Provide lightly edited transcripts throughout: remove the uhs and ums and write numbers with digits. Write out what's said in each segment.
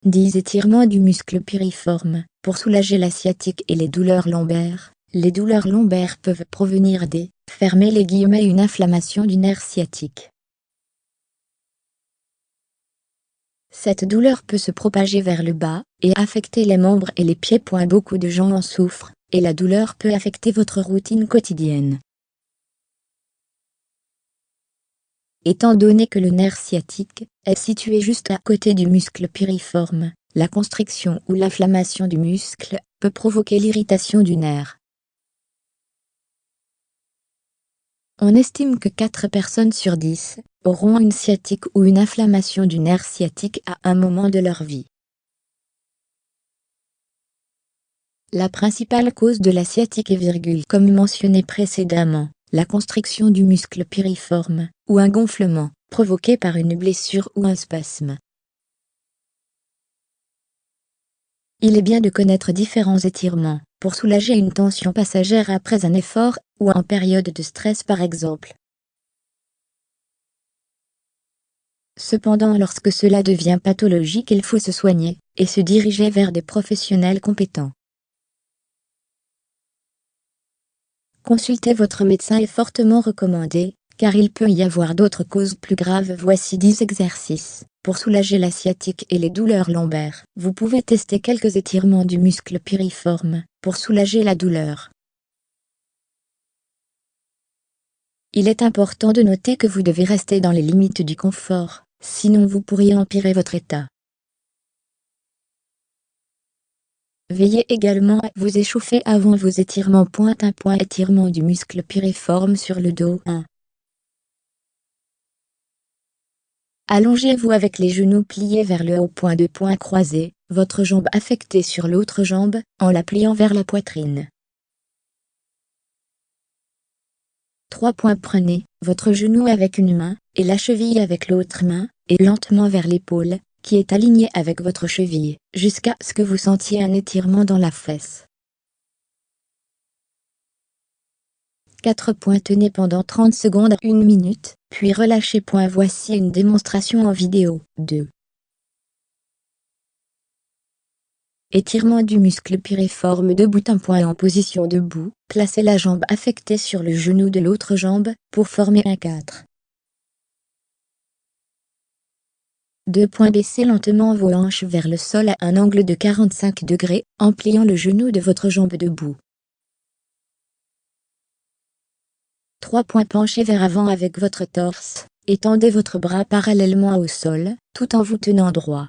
10 étirements du muscle piriforme, pour soulager la sciatique et les douleurs lombaires. Les douleurs lombaires peuvent provenir des, fermez les guillemets, une inflammation du nerf sciatique. Cette douleur peut se propager vers le bas, et affecter les membres et les pieds. Beaucoup de gens en souffrent, et la douleur peut affecter votre routine quotidienne. Étant donné que le nerf sciatique est situé juste à côté du muscle piriforme, la constriction ou l'inflammation du muscle peut provoquer l'irritation du nerf. On estime que 4 personnes sur 10 auront une sciatique ou une inflammation du nerf sciatique à un moment de leur vie. La principale cause de la sciatique est, comme mentionné précédemment, la constriction du muscle piriforme, ou un gonflement, provoqué par une blessure ou un spasme. Il est bien de connaître différents étirements, pour soulager une tension passagère après un effort, ou en période de stress par exemple. Cependant, lorsque cela devient pathologique, il faut se soigner, et se diriger vers des professionnels compétents. Consulter votre médecin est fortement recommandé, car il peut y avoir d'autres causes plus graves. Voici 10 exercices pour soulager la sciatique et les douleurs lombaires. Vous pouvez tester quelques étirements du muscle piriforme pour soulager la douleur. Il est important de noter que vous devez rester dans les limites du confort, sinon vous pourriez empirer votre état. Veillez également à vous échauffer avant vos étirements. 1. Étirement du muscle piriforme sur le dos. 1. Allongez-vous avec les genoux pliés vers le haut. 2. Croisez votre jambe affectée sur l'autre jambe, en la pliant vers la poitrine. 3. Prenez votre genou avec une main, et la cheville avec l'autre main, et lentement vers l'épaule, qui est alignée avec votre cheville, jusqu'à ce que vous sentiez un étirement dans la fesse. 4. Tenez pendant 30 secondes à 1 minute, puis relâchez. Voici une démonstration en vidéo. 2. Étirement du muscle piriforme debout. En position debout, placez la jambe affectée sur le genou de l'autre jambe, pour former un 4. 2. Baissez lentement vos hanches vers le sol à un angle de 45 degrés, en pliant le genou de votre jambe debout. 3. Penchez vers avant avec votre torse, étendez votre bras parallèlement au sol, tout en vous tenant droit.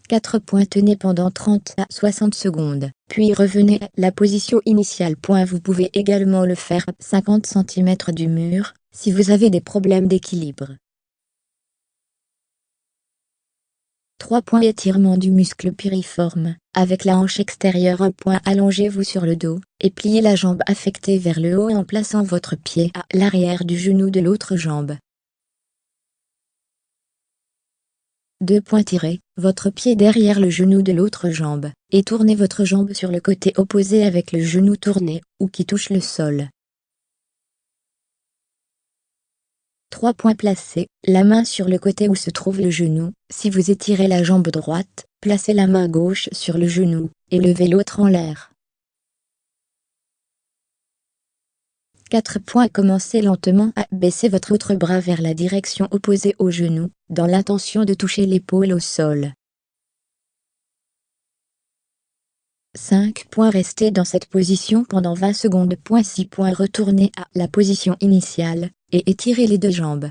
4. Tenez pendant 30 à 60 secondes, puis revenez à la position initiale. Vous pouvez également le faire à 50 cm du mur, si vous avez des problèmes d'équilibre. 3. Étirement du muscle piriforme, avec la hanche extérieure. 1. Allongez-vous sur le dos, et pliez la jambe affectée vers le haut en plaçant votre pied à l'arrière du genou de l'autre jambe. 2. Tirez votre pied derrière le genou de l'autre jambe, et tournez votre jambe sur le côté opposé avec le genou tourné, ou qui touche le sol. 3. Placez la main sur le côté où se trouve le genou. Si vous étirez la jambe droite, placez la main gauche sur le genou, et levez l'autre en l'air. 4. Commencez lentement à baisser votre autre bras vers la direction opposée au genou, dans l'intention de toucher l'épaule au sol. 5. Restez dans cette position pendant 20 secondes. 6. Retournez à la position initiale, et étirez les deux jambes.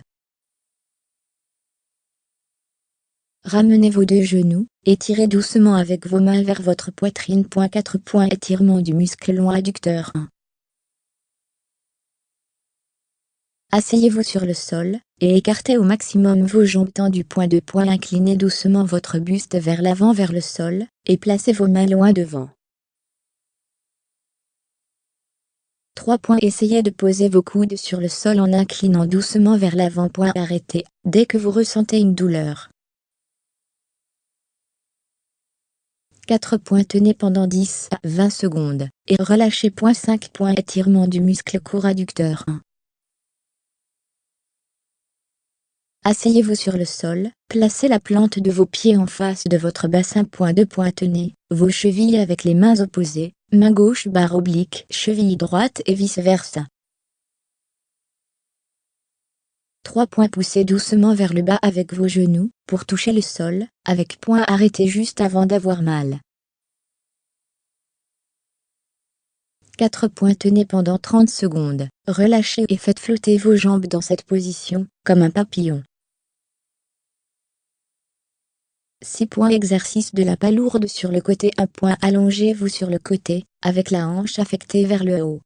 Ramenez vos deux genoux, et tirez doucement avec vos mains vers votre poitrine. 4. Étirement du muscle long adducteur. 1. Asseyez-vous sur le sol, et écartez au maximum vos jambes tendues. 2. Inclinez doucement votre buste vers l'avant vers le sol, et placez vos mains loin devant. 3. Essayez de poser vos coudes sur le sol en inclinant doucement vers l'avant. Arrêtez dès que vous ressentez une douleur. 4. Tenez pendant 10 à 20 secondes, et relâchez. 5. Étirement du muscle court adducteur. 1. Asseyez-vous sur le sol, placez la plante de vos pieds en face de votre bassin. 2. Tenez vos chevilles avec les mains opposées, main gauche barre oblique, cheville droite et vice-versa. 3. Poussez doucement vers le bas avec vos genoux, pour toucher le sol, avec point arrêté juste avant d'avoir mal. 4. Tenez pendant 30 secondes, relâchez et faites flotter vos jambes dans cette position, comme un papillon. 6. Exercice de la palourde sur le côté. 1. Allongez-vous sur le côté, avec la hanche affectée vers le haut.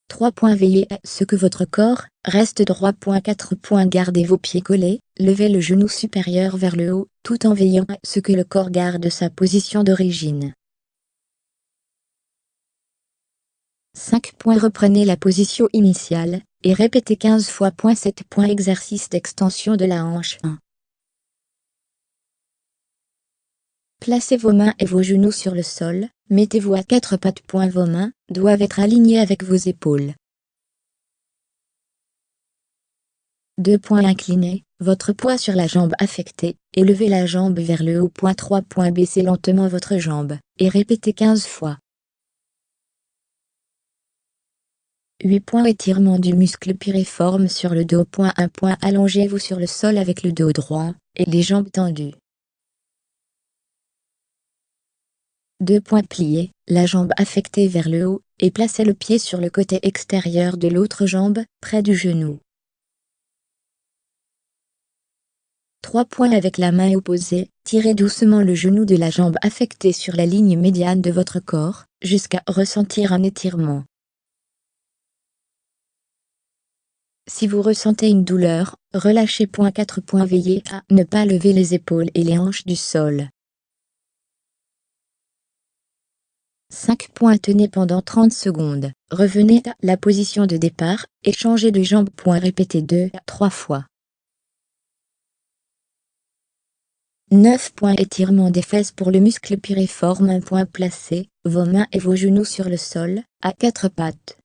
3. Veillez à ce que votre corps reste droit. 4. Gardez vos pieds collés, levez le genou supérieur vers le haut, tout en veillant à ce que le corps garde sa position d'origine. 5. Reprenez la position initiale, et répétez 15 fois. 7. Exercice d'extension de la hanche. 1. Placez vos mains et vos genoux sur le sol, mettez-vous à 4 pattes. Vos mains doivent être alignées avec vos épaules. 2. Inclinez votre poids sur la jambe affectée, et levez la jambe vers le haut. 3. Baissez lentement votre jambe, et répétez 15 fois. 8. Étirement du muscle piriforme sur le dos. 1. Allongez-vous sur le sol avec le dos droit, et les jambes tendues. 2. Pliez la jambe affectée vers le haut, et placez le pied sur le côté extérieur de l'autre jambe, près du genou. 3. Avec la main opposée, tirez doucement le genou de la jambe affectée sur la ligne médiane de votre corps, jusqu'à ressentir un étirement. Si vous ressentez une douleur, relâchez. 4. Veillez à ne pas lever les épaules et les hanches du sol. 5. Tenez pendant 30 secondes, revenez à la position de départ, et changez de jambe. Répétez 2 à 3 fois. 9. Étirement des fesses pour le muscle piriforme. 1. Placez vos mains et vos genoux sur le sol, à 4 pattes.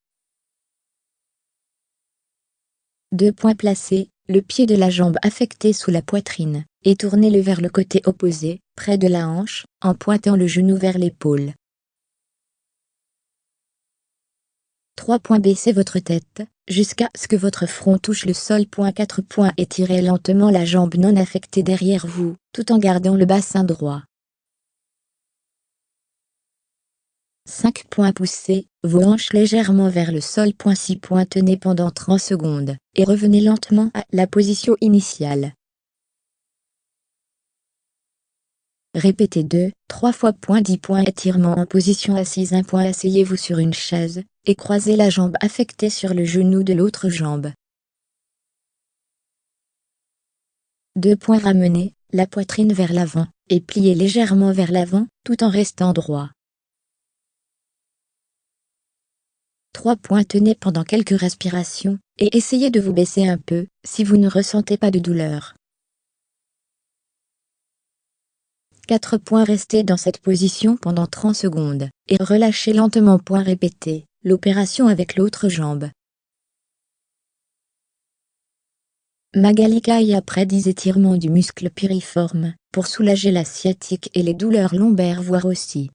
2. Placez le pied de la jambe affectée sous la poitrine, et tournez-le vers le côté opposé, près de la hanche, en pointant le genou vers l'épaule. 3. Baissez votre tête, jusqu'à ce que votre front touche le sol. 4. Étirez lentement la jambe non affectée derrière vous, tout en gardant le bassin droit. 5. Poussez vos hanches légèrement vers le sol. 6. Tenez pendant 30 secondes, et revenez lentement à la position initiale. Répétez 2, 3 fois. 10. Étirement en position assise. 1. Asseyez-vous sur une chaise, et croisez la jambe affectée sur le genou de l'autre jambe. 2. Ramenez la poitrine vers l'avant, et pliez légèrement vers l'avant, tout en restant droit. 3. Tenez pendant quelques respirations, et essayez de vous baisser un peu, si vous ne ressentez pas de douleur. 4. Restez dans cette position pendant 30 secondes, et relâchez lentement. Répétez l'opération avec l'autre jambe. Magali Kai après 10 étirements du muscle piriforme, pour soulager la sciatique et les douleurs lombaires. Voir aussi